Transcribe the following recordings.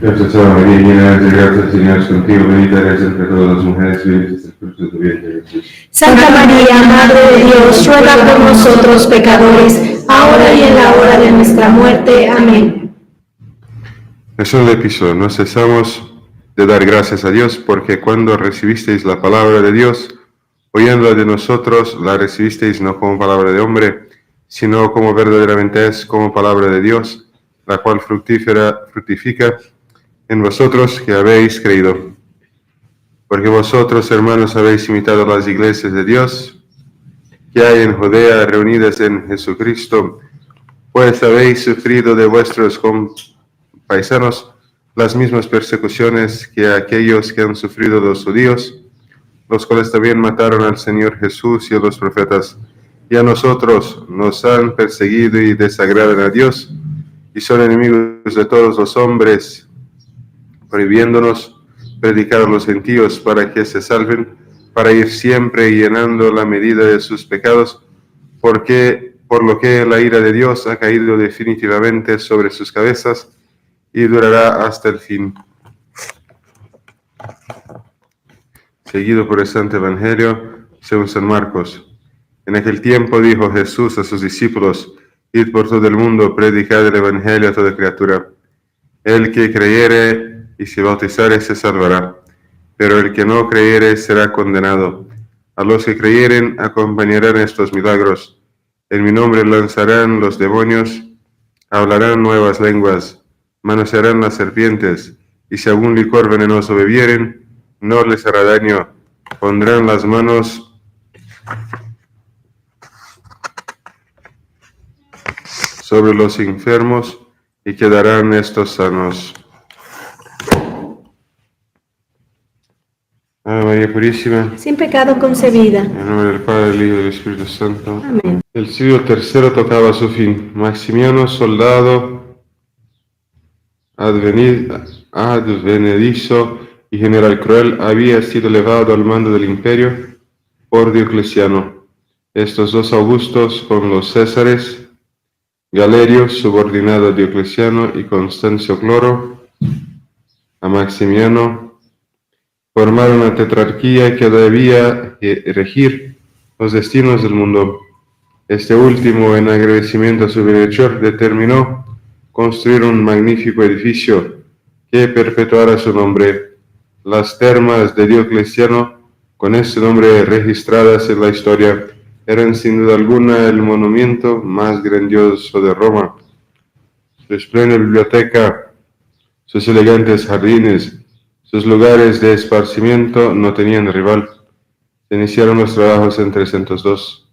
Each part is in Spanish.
Dios te salve María, llena eres de gracia, el Señor es contigo, bendita eres entre todas las mujeres, y bendito es el fruto de tu vientre, Jesús. Santa María, Madre de Dios, ruega por nosotros pecadores, ahora y en la hora de nuestra muerte. Amén. Es un episodio, no cesamos de dar gracias a Dios, porque cuando recibisteis la palabra de Dios, oyéndola de nosotros, la recibisteis no como palabra de hombre, sino como verdaderamente es, como palabra de Dios, la cual fructifica en vosotros que habéis creído. Porque vosotros, hermanos, habéis imitado las iglesias de Dios que hay en Judea reunidas en Jesucristo, pues habéis sufrido de vuestros paisanos las mismas persecuciones que aquellos que han sufrido los judíos, los cuales también mataron al Señor Jesús y a los profetas, y a nosotros nos han perseguido y desagradan a Dios, y son enemigos de todos los hombres, prohibiéndonos predicar a los gentiles para que se salven, para ir siempre llenando la medida de sus pecados, por lo que la ira de Dios ha caído definitivamente sobre sus cabezas y durará hasta el fin. Seguido por el Santo Evangelio según San Marcos. En aquel tiempo dijo Jesús a sus discípulos: Id por todo el mundo, predicad el Evangelio a toda criatura. El que creyere y se bautizare se salvará, pero el que no creyere será condenado. A los que creyeren acompañarán estos milagros. En mi nombre lanzarán los demonios, hablarán nuevas lenguas, manosearán las serpientes, y si algún licor venenoso bebieren, no les hará daño. Pondrán las manos sobre los enfermos y quedarán estos sanos. Ave María Purísima, Sin pecado concebida. en nombre del Padre, del Hijo y del Espíritu Santo. Amén. El siglo III tocaba su fin. Maximiano, soldado advenedizo y general cruel, había sido elevado al mando del imperio por Diocleciano. Estos dos Augustos, con los Césares, Galerio, subordinado a Diocleciano, y Constancio Cloro, a Maximiano, formaron una tetrarquía que debía regir los destinos del mundo. Este último, en agradecimiento a su bienhechor, determinó construir un magnífico edificio que perpetuara su nombre. Las termas de Diocleciano, con este nombre registradas en la historia, eran sin duda alguna el monumento más grandioso de Roma. Su espléndida biblioteca, sus elegantes jardines, sus lugares de esparcimiento no tenían rival. Se iniciaron los trabajos en 302.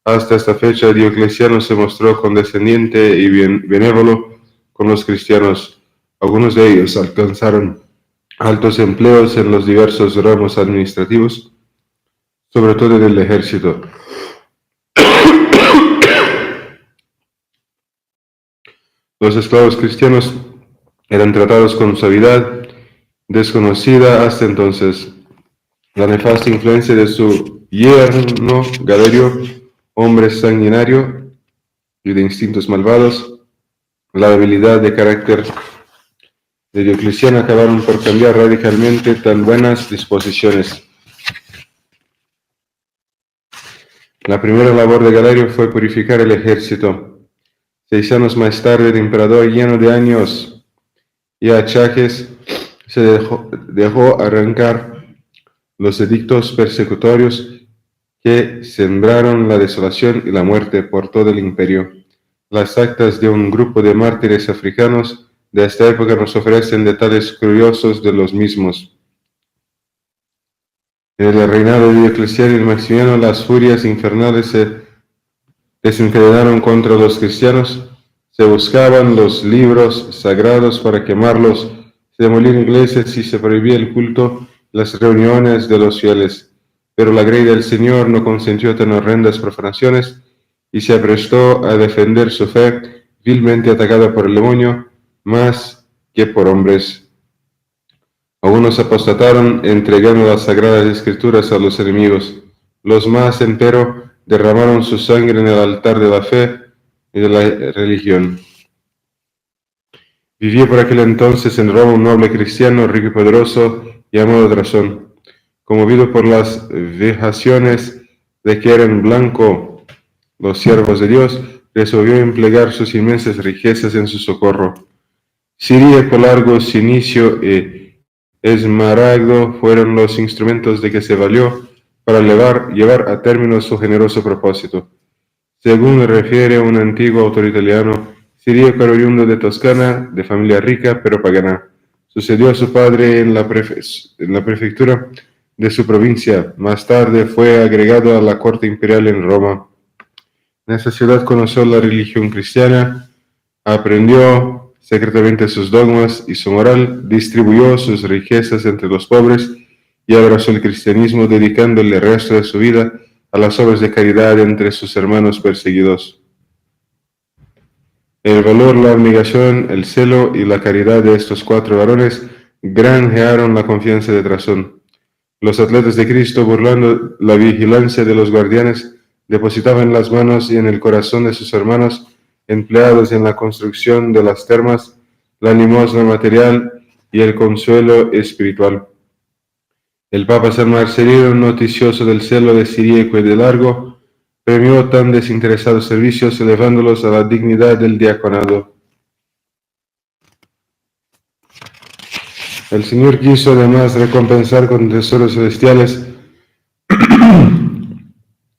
Hasta esta fecha, Diocleciano se mostró condescendiente y benévolo con los cristianos. Algunos de ellos alcanzaron altos empleos en los diversos ramos administrativos, sobre todo en el ejército. Los esclavos cristianos eran tratados con suavidad desconocida hasta entonces. La nefasta influencia de su yerno Galerio, hombre sanguinario y de instintos malvados, la debilidad de carácter de Diocleciano acabaron por cambiar radicalmente tan buenas disposiciones. La primera labor de Galerio fue purificar el ejército. 6 años más tarde, el emperador, lleno de años y achaques, se dejó arrancar los edictos persecutorios que sembraron la desolación y la muerte por todo el imperio. Las actas de un grupo de mártires africanos de esta época nos ofrecen detalles curiosos de los mismos. En el reinado de Diocleciano y Maximiano, las furias infernales se desencadenaron contra los cristianos. Se buscaban los libros sagrados para quemarlos, se demolían iglesias y se prohibía el culto, las reuniones de los fieles. Pero la grey del Señor no consintió tan horrendas profanaciones y se aprestó a defender su fe, vilmente atacada por el demonio, más que por hombres. Algunos apostataron entregando las sagradas escrituras a los enemigos. Los más, empero, derramaron su sangre en el altar de la fe y de la religión. Vivía por aquel entonces en Roma un noble cristiano, rico y poderoso, llamado Drasón. Conmovido por las vejaciones de que eran blanco los siervos de Dios, resolvió emplear sus inmensas riquezas en su socorro. Siríaco, largo, cinicio e esmaragdo fueron los instrumentos de que se valió para llevar a término su generoso propósito. Según refiere un antiguo autor italiano, Siríaco era oriundo de Toscana, de familia rica pero pagana. Sucedió a su padre en la prefectura de su provincia. Más tarde fue agregado a la corte imperial en Roma. En esa ciudad conoció la religión cristiana, aprendió secretamente sus dogmas y su moral, distribuyó sus riquezas entre los pobres y abrazó el cristianismo, dedicándole el resto de su vida a las obras de caridad entre sus hermanos perseguidos. El valor, la abnegación, el celo y la caridad de estos 4 varones granjearon la confianza de Drasón. Los atletas de Cristo, burlando la vigilancia de los guardianes, depositaban las manos y en el corazón de sus hermanos, empleados en la construcción de las termas, la limosna material y el consuelo espiritual. El Papa San Marcelino, noticioso del celo de Siríaco y de Largo, premió tan desinteresados servicios, elevándolos a la dignidad del diaconado. El Señor quiso además recompensar con tesoros celestiales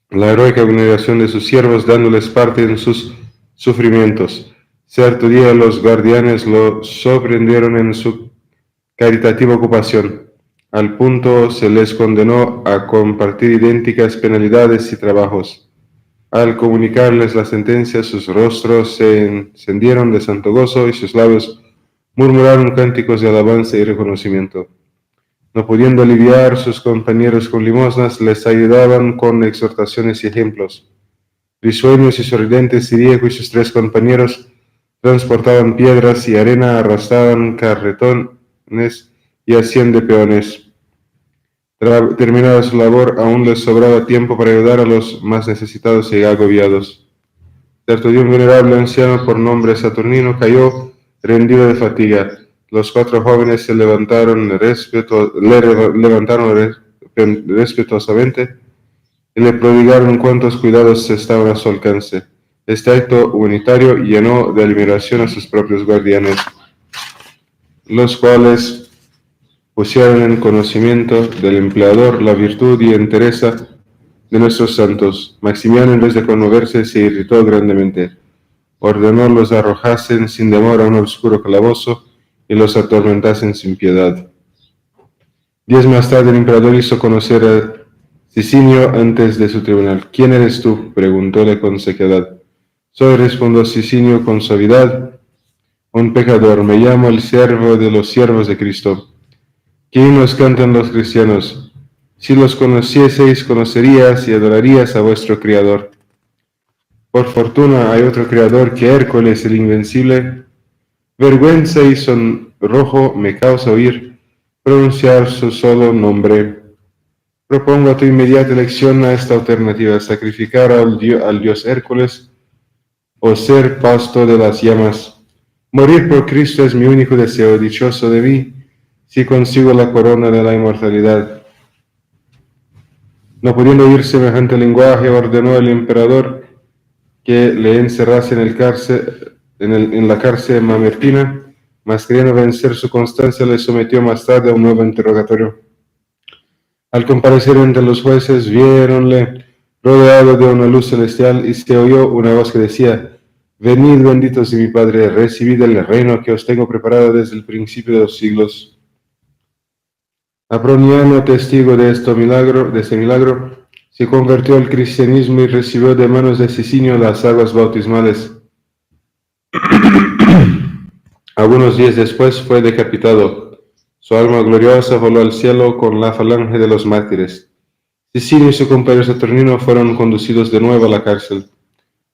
la heroica abnegación de sus siervos, dándoles parte en sus sufrimientos. Cierto día los guardianes lo sorprendieron en su caritativa ocupación. Al punto se les condenó a compartir idénticas penalidades y trabajos. Al comunicarles la sentencia, sus rostros se encendieron de santo gozo y sus labios murmuraron cánticos de alabanza y reconocimiento. No pudiendo aliviar sus compañeros con limosnas, les ayudaban con exhortaciones y ejemplos. Risueños y sorridentes, Siríaco y sus 3 compañeros transportaban piedras y arena, arrastraban carretones y hacían de peones. Terminada su labor, aún les sobraba tiempo para ayudar a los más necesitados y agobiados. Cierto día un venerable anciano por nombre Saturnino cayó rendido de fatiga. Los 4 jóvenes se levantaron respetuosamente y le prodigaron cuantos cuidados estaban a su alcance. Este acto unitario llenó de admiración a sus propios guardianes, los cuales pusieron en conocimiento del empleador la virtud y entereza de nuestros santos. Maximiano, en vez de conmoverse, se irritó grandemente. Ordenó los arrojasen sin demora a un oscuro calabozo y los atormentasen sin piedad. Días más tarde el emperador hizo conocer a Sicinio antes de su tribunal. ¿Quién eres tú?, preguntóle con sequedad. Soy, respondió Sicinio con suavidad, un pecador. Me llamo el siervo de los siervos de Cristo. ¿Qué himnos cantan los cristianos? Si los conocieseis, conocerías y adorarías a vuestro Criador. Por fortuna hay otro Creador que Hércules el invencible. Vergüenza y sonrojo me causa oír pronunciar su solo nombre. Propongo a tu inmediata elección a esta alternativa: sacrificar al dios Hércules o ser pasto de las llamas. Morir por Cristo es mi único deseo. Dichoso de mí si consigo la corona de la inmortalidad. No pudiendo oír semejante lenguaje, ordenó el emperador que le encerrase en la cárcel mamertina, mas queriendo vencer su constancia, le sometió más tarde a un nuevo interrogatorio. Al comparecer entre los jueces, viéronle rodeado de una luz celestial y se oyó una voz que decía: venid, benditos de mi Padre, recibid el reino que os tengo preparado desde el principio de los siglos. Aproniano, testigo de este milagro, se convirtió al cristianismo y recibió de manos de Sicinio las aguas bautismales. Algunos días después fue decapitado. Su alma gloriosa voló al cielo con la falange de los mártires. Sicinio y su compañero Saturnino fueron conducidos de nuevo a la cárcel,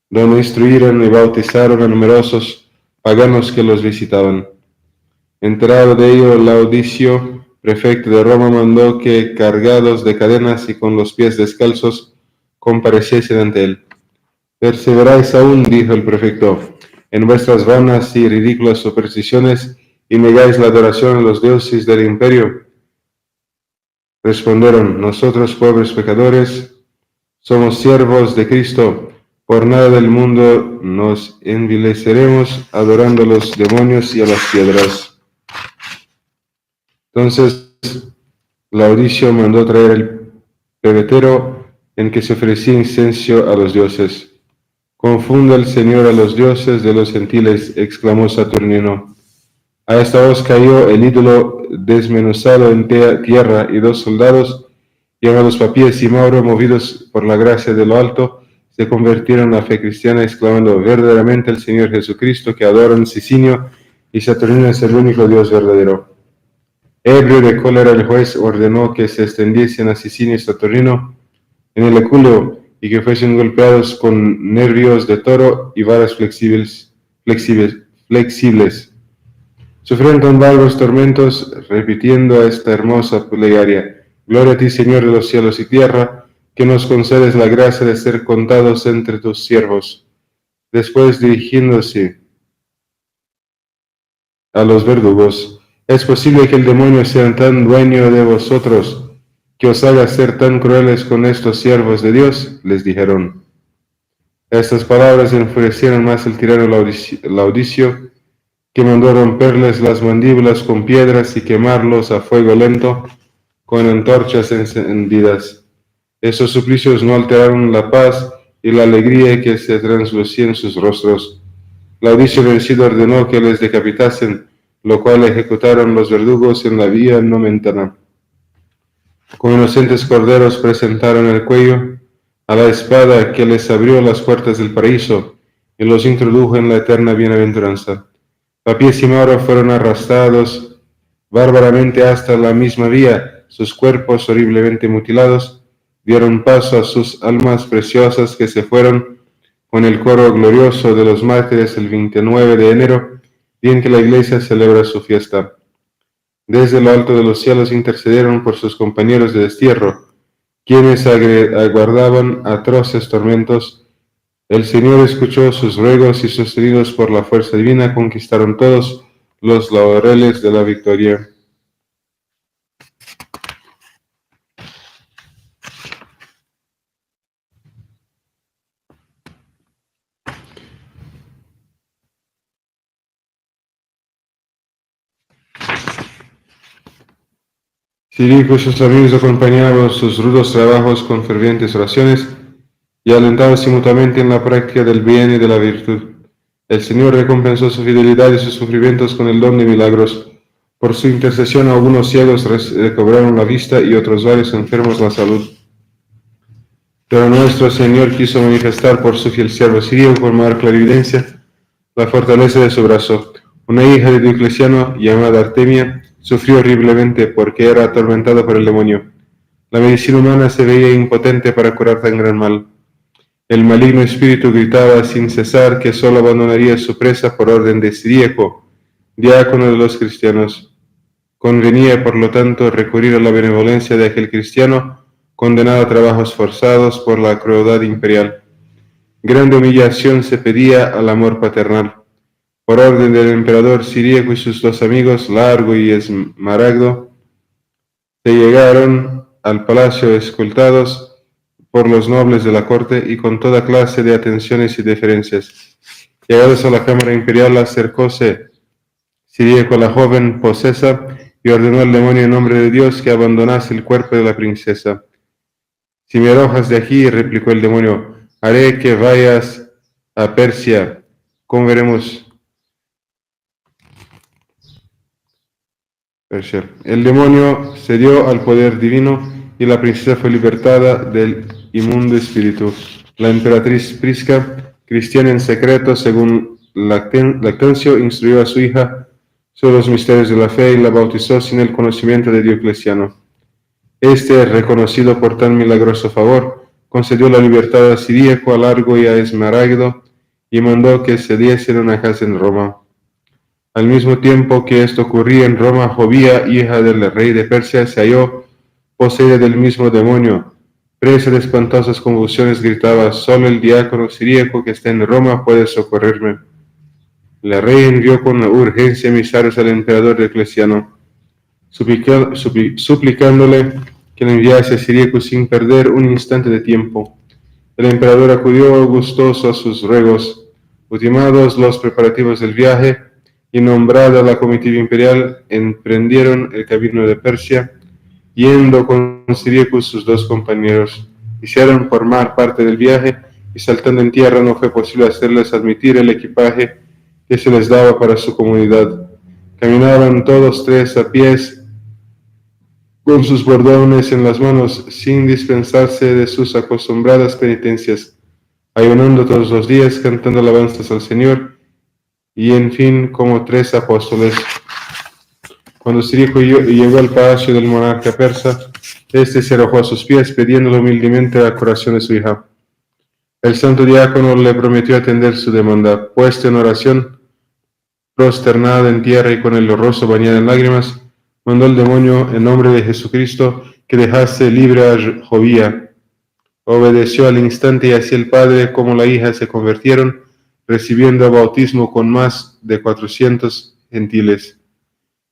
donde instruyeron y bautizaron a numerosos paganos que los visitaban. Enterado de ello, Laodicio, prefecto de Roma, mandó que, cargados de cadenas y con los pies descalzos, compareciesen ante él. «¿Perseveráis aún?», dijo el prefecto. en vuestras vanas y ridículas supersticiones y negáis la adoración a los dioses del imperio? Respondieron: nosotros, pobres pecadores, somos siervos de Cristo. Por nada del mundo nos envileceremos adorando a los demonios y a las piedras. Entonces Laodicio mandó traer el pebetero en que se ofrecía incienso a los dioses. Confunda el Señor a los dioses de los gentiles, exclamó Saturnino. A esta voz cayó el ídolo desmenuzado en tierra, y 2 soldados, llamados Papías y Mauro, movidos por la gracia de lo alto, se convirtieron a la fe cristiana, exclamando: verdaderamente el Señor Jesucristo, que adoran Sicinio y Saturnino, es el único Dios verdadero. Ebrio de cólera, el juez ordenó que se extendiesen a Sicinio y Saturnino en el leculeo y que fuesen golpeados con nervios de toro y varas flexibles. Sufrieron tan largos tormentos, repitiendo esta hermosa plegaria: gloria a ti, Señor de los cielos y tierra, que nos concedes la gracia de ser contados entre tus siervos. Después, dirigiéndose a los verdugos: ¿es posible que el demonio sea tan dueño de vosotros, que os haga ser tan crueles con estos siervos de Dios? Les dijeron. Estas palabras enfurecieron más el tirano Laodicio, que mandó romperles las mandíbulas con piedras y quemarlos a fuego lento con antorchas encendidas. Esos suplicios no alteraron la paz y la alegría que se traslucía en sus rostros. Laodicio vencido ordenó que les decapitasen, lo cual ejecutaron los verdugos en la vía nomentana. Con inocentes corderos presentaron el cuello a la espada que les abrió las puertas del paraíso y los introdujo en la eterna bienaventuranza. Papías y Mauro fueron arrastrados bárbaramente hasta la misma vía. Sus cuerpos, horriblemente mutilados, dieron paso a sus almas preciosas, que se fueron con el coro glorioso de los mártires el 29 de enero, día en que la Iglesia celebra su fiesta. Desde lo alto de los cielos intercedieron por sus compañeros de destierro, quienes aguardaban atroces tormentos. El Señor escuchó sus ruegos y, sostenidos por la fuerza divina, conquistaron todos los laureles de la victoria. Ciríaco y sus amigos acompañaban sus rudos trabajos con fervientes oraciones y alentándose mutuamente en la práctica del bien y de la virtud. El Señor recompensó su fidelidad y sus sufrimientos con el don de milagros. Por su intercesión, algunos ciegos recobraron la vista y otros varios enfermos la salud. Pero nuestro Señor quiso manifestar por su fiel siervo Ciríaco con mayor clarividencia la fortaleza de su brazo. Una hija de Diocleciano, llamada Artemia, sufrió horriblemente porque era atormentada por el demonio. La medicina humana se veía impotente para curar tan gran mal. El maligno espíritu gritaba sin cesar que sólo abandonaría su presa por orden de Ciríaco, diácono de los cristianos. Convenía, por lo tanto, recurrir a la benevolencia de aquel cristiano condenado a trabajos forzados por la crueldad imperial. Grande humillación se pedía al amor paternal. Por orden del emperador, Ciríaco y sus 2 amigos, Largo y Esmaragdo, se llegaron al palacio escoltados por los nobles de la corte y con toda clase de atenciones y deferencias. Llegados a la cámara imperial, acercóse Ciríaco a la joven posesa y ordenó al demonio en nombre de Dios que abandonase el cuerpo de la princesa. Si me arrojas de aquí, replicó el demonio, haré que vayas a Persia. ¿Cómo veremos? El demonio cedió al poder divino y la princesa fue libertada del inmundo espíritu. La emperatriz Prisca, cristiana en secreto, según Lactancio, instruyó a su hija sobre los misterios de la fe y la bautizó sin el conocimiento de Diocleciano. Este, reconocido por tan milagroso favor, concedió la libertad a Ciríaco, a Largo y a Esmaragdo, y mandó que se diesen una casa en Roma. Al mismo tiempo que esto ocurría en Roma, Jovía, hija del rey de Persia, se halló poseída del mismo demonio. Presa de espantosas convulsiones, gritaba: solo el diácono Ciríaco, que está en Roma, puede socorrerme. El rey envió con urgencia emisarios al emperador Diocleciano, suplicándole que le enviase a Siríaco sin perder un instante de tiempo. El emperador acudió gustoso a sus ruegos. Ultimados los preparativos del viaje y nombrada la comitiva imperial, emprendieron el camino de Persia, yendo con Siríaco sus dos compañeros. Hicieron formar parte del viaje y saltando en tierra no fue posible hacerles admitir el equipaje que se les daba para su comunidad. Caminaban todos tres a pies, con sus bordones en las manos, sin dispensarse de sus acostumbradas penitencias, ayunando todos los días, cantando alabanzas al Señor, y en fin, como tres apóstoles. Cuando Siríaco llegó al palacio del monarca persa, este se arrojó a sus pies, pidiéndole humildemente la curación de su hija. El santo diácono le prometió atender su demanda. Puesto en oración, prosternada en tierra y con el rostro bañado en lágrimas, mandó el demonio en nombre de Jesucristo que dejase libre a Jovía. Obedeció al instante y así el padre como la hija se convirtieron, recibiendo bautismo con más de 400 gentiles.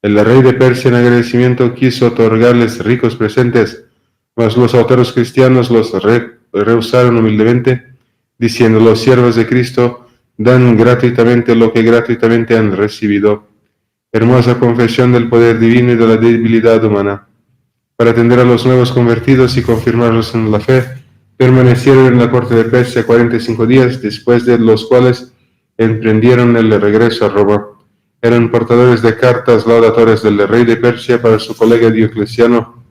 El rey de Persia en agradecimiento quiso otorgarles ricos presentes, mas los autores cristianos los rehusaron humildemente, diciendo: los siervos de Cristo dan gratuitamente lo que gratuitamente han recibido. Hermosa confesión del poder divino y de la debilidad humana. Para atender a los nuevos convertidos y confirmarlos en la fe, permanecieron en la corte de Persia 45 días, después de los cuales emprendieron el regreso a Roma. Eran portadores de cartas laudatorias del rey de Persia para su colega Diocleciano,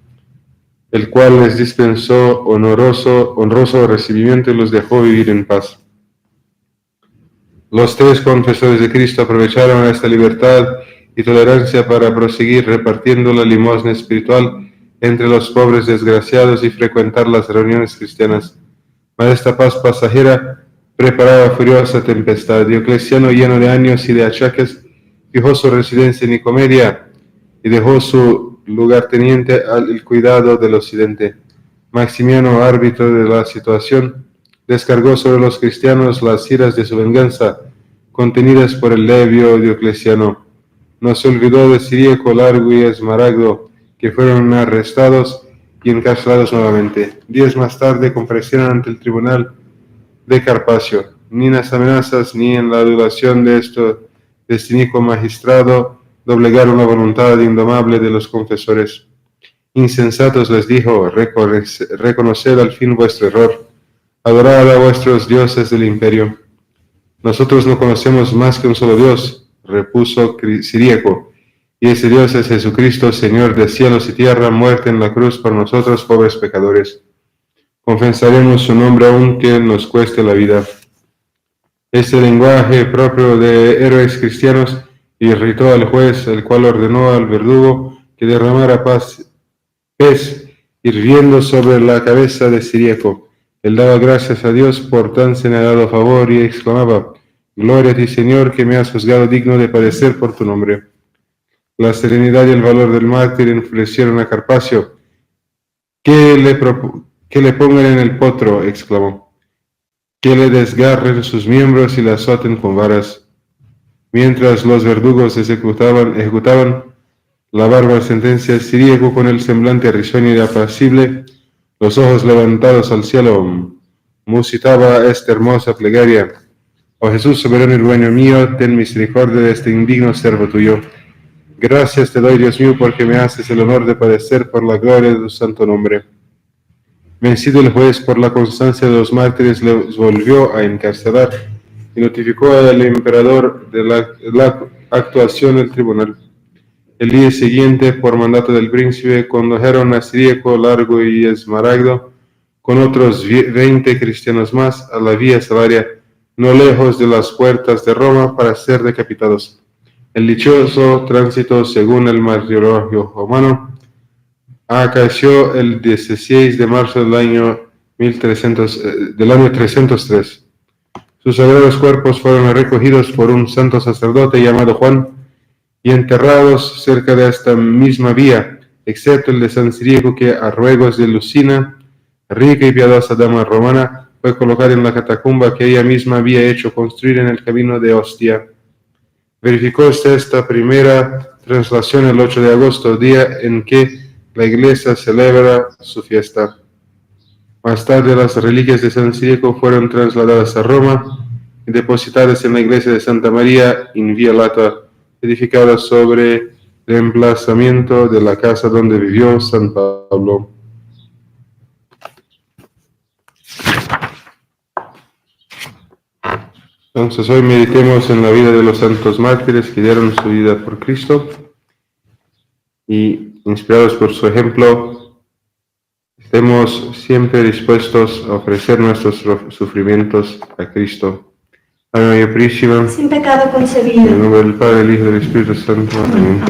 el cual les dispensó honroso recibimiento y los dejó vivir en paz. Los tres confesores de Cristo aprovecharon esta libertad y tolerancia para proseguir repartiendo la limosna espiritual entre los pobres desgraciados y frecuentar las reuniones cristianas. Mas esta paz pasajera preparaba furiosa tempestad. Diocleciano, lleno de años y de achaques, fijó su residencia en Nicomedia y dejó su lugarteniente al cuidado del occidente. Maximiano, árbitro de la situación, descargó sobre los cristianos las iras de su venganza, contenidas por el levio Diocleciano. No se olvidó de Siríaco, Largo y Esmaragdo, que fueron arrestados y encarcelados nuevamente. Días más tarde comparecieron ante el tribunal de Carpacio. Ni en las amenazas ni en la adulación de este inicuo magistrado doblegaron la voluntad indomable de los confesores. Insensatos, les dijo, reconoced al fin vuestro error, adorad a vuestros dioses del imperio. Nosotros no conocemos más que un solo Dios, repuso Siríaco, y ese Dios es Jesucristo, Señor de cielos y tierra, muerto en la cruz por nosotros pobres pecadores. Confesaremos su nombre aunque nos cueste la vida. Este lenguaje propio de héroes cristianos irritó al juez, el cual ordenó al verdugo que derramara pez hirviendo sobre la cabeza de Siríaco. Él daba gracias a Dios por tan señalado favor y exclamaba: gloria a ti, Señor, que me has juzgado digno de padecer por tu nombre. La serenidad y el valor del mártir enfurecieron a Carpacio. Que le pongan en el potro, exclamó. Que le desgarren sus miembros y le azoten con varas. Mientras los verdugos ejecutaban la bárbara sentencia, Siríaco, con el semblante risueño y apacible, los ojos levantados al cielo, musitaba esta hermosa plegaria: oh Jesús, soberano y dueño mío, ten misericordia de este indigno servo tuyo. Gracias te doy, Dios mío, porque me haces el honor de padecer por la gloria de tu santo nombre. Vencido el juez por la constancia de los mártires, les volvió a encarcelar y notificó al emperador de la actuación del tribunal. El día siguiente, por mandato del príncipe, condujeron a Siríaco, Largo y Esmaragdo con otros 20 cristianos más a la vía Salaria, no lejos de las puertas de Roma, para ser decapitados. El dichoso tránsito, según el martirologio romano, acaeció el 16 de marzo del año 303. Sus sagrados cuerpos fueron recogidos por un santo sacerdote llamado Juan y enterrados cerca de esta misma vía, excepto el de San Siríaco, que a ruegos de Lucina, rica y piadosa dama romana, fue colocada en la catacumba que ella misma había hecho construir en el camino de Ostia. Verificó usted esta primera traslación el 8 de agosto, día en que la Iglesia celebra su fiesta. Más tarde las reliquias de San Ciriaco fueron trasladadas a Roma y depositadas en la iglesia de Santa María in Via Lata, edificada sobre el emplazamiento de la casa donde vivió San Pablo. Entonces hoy meditemos en la vida de los santos mártires que dieron su vida por Cristo y, inspirados por su ejemplo, estemos siempre dispuestos a ofrecer nuestros sufrimientos a Cristo. Ave María Purísima, sin pecado en el concebido. nombre del Padre, del Hijo y del Espíritu Santo. Amén.